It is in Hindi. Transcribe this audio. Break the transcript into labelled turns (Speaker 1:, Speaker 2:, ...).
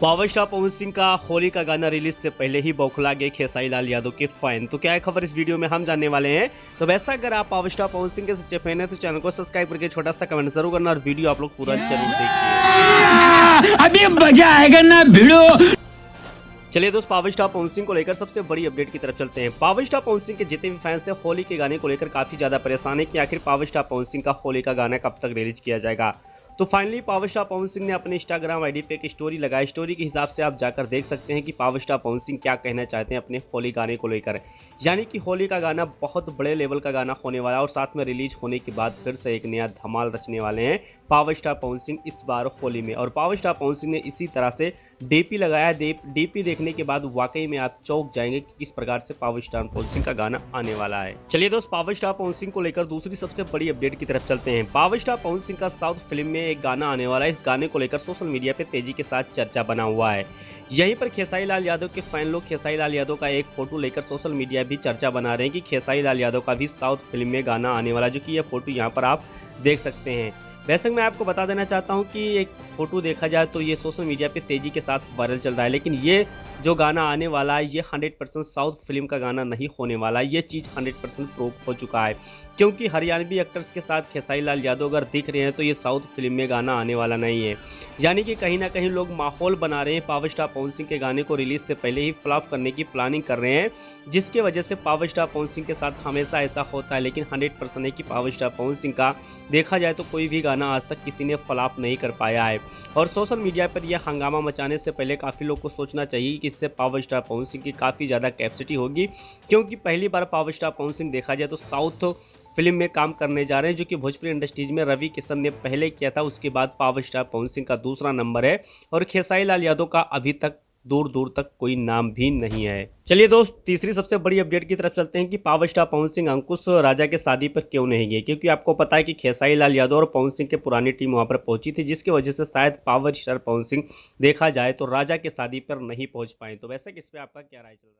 Speaker 1: पावर स्टार पवन सिंह का होली का गाना रिलीज से पहले ही बौखला गए खेसारी लाल यादव के फैन। तो क्या है खबर इस वीडियो में हम जानने वाले हैं। तो वैसा अगर आप पावर स्टार पवन सिंह के सच्चे फैन हैं तो चैनल को सब्सक्राइब करके छोटा सा कमेंट जरूर करना और वीडियो आप लोग पूरा जरूर देखिए।
Speaker 2: अभी मजा आएगा ना भिड़ो।
Speaker 1: चलिए दोस्त, पावर स्टार पवन सिंह को लेकर सबसे बड़ी अपडेट की तरफ चलते हैं। पावर स्टार पवन सिंह के जितने भी फैंस हैं होली के गाने को लेकर काफी ज्यादा परेशान है कि आखिर पावर स्टार पवन सिंह का होली का गाना कब तक रिलीज किया जाएगा। तो finally power star Pawan Singh ने अपने इंस्टाग्राम आईडी पे एक स्टोरी लगाई। स्टोरी के हिसाब से आप जाकर देख सकते हैं कि पावर स्टार पवन सिंह क्या कहना चाहते हैं अपने होली गाने को लेकर। यानी कि होली का गाना बहुत बड़े लेवल का गाना होने वाला है और साथ में रिलीज होने के बाद फिर से एक नया धमाल रचने वाले हैं पावर स्टार पवन सिंह इस बार होली में। और पावर स्टार पवन सिंह ने इसी तरह से डीपी लगाया। डीपी देखने के बाद वाकई में आप चौंक जाएंगे कि किस प्रकार से पावर स्टार पवन सिंह का गाना आने वाला है। चलिए दोस्त, पावर स्टार पवन सिंह को लेकर दूसरी सबसे बड़ी अपडेट की तरफ चलते हैं। पावर स्टार पवन सिंह का साउथ फिल्म में एक गाना आने वाला है। इस गाने को लेकर सोशल मीडिया पे तेजी के साथ चर्चा बना हुआ है। यहीं पर खेसारी लाल यादव के फैन लोग खेसारी लाल यादव का एक फोटो लेकर सोशल मीडिया भी चर्चा बना रहे हैं कि खेसारी लाल यादव का भी साउथ फिल्म में गाना आने वाला, जो कि यह फोटो यहाँ पर आप देख सकते हैं। वैसे मैं आपको बता देना चाहता हूं कि एक फोटो देखा जाए तो ये सोशल मीडिया पे तेजी के साथ वायरल चल रहा है, लेकिन ये जो गाना आने वाला है ये 100% साउथ फिल्म का गाना नहीं होने वाला। ये चीज़ 100% प्रूव हो चुका है, क्योंकि हरियाणवी एक्टर्स के साथ खेसारी लाल यादव अगर दिख रहे हैं तो ये साउथ फिल्म में गाना आने वाला नहीं है। यानी कि कहीं ना कहीं लोग माहौल बना रहे हैं, पावर स्टार पवन सिंह के गाने को रिलीज से पहले ही फ्लॉप करने की प्लानिंग कर रहे हैं, जिसके वजह से पावर स्टार पवन सिंह के साथ हमेशा ऐसा होता है। लेकिन 100% है कि पावर स्टार पवन सिंह का देखा जाए तो कोई भी गाना आज तक किसी ने फ्लॉप नहीं कर पाया है। और सोशल मीडिया पर यह हंगामा मचाने से पहले काफ़ी लोग को सोचना चाहिए कि इससे पावर स्टार पवन सिंह की काफ़ी ज़्यादा कैपेसिटी होगी, क्योंकि पहली बार पावर स्टार पवन सिंह देखा जाए तो साउथ फिल्म में काम करने जा रहे हैं, जो कि भोजपुरी इंडस्ट्रीज में रवि किशन ने पहले किया था। उसके बाद पावर स्टार पवन सिंह का दूसरा नंबर है और खेसारी लाल यादव का अभी तक दूर दूर तक कोई नाम भी नहीं है। चलिए दोस्त, तीसरी सबसे बड़ी अपडेट की तरफ चलते हैं कि पावर स्टार पवन सिंह अंकुश राजा के शादी पर क्यों नहीं गए, क्योंकि आपको पता है कि खेसारी लाल यादव और पवन सिंह के पुरानी टीम वहां पर पहुंची थी, जिसकी वजह से शायद पावर स्टार पवन सिंह देखा जाए तो राजा के शादी पर नहीं पहुंच पाए। तो वैसे इस पे आपका क्या राय चल रहा है?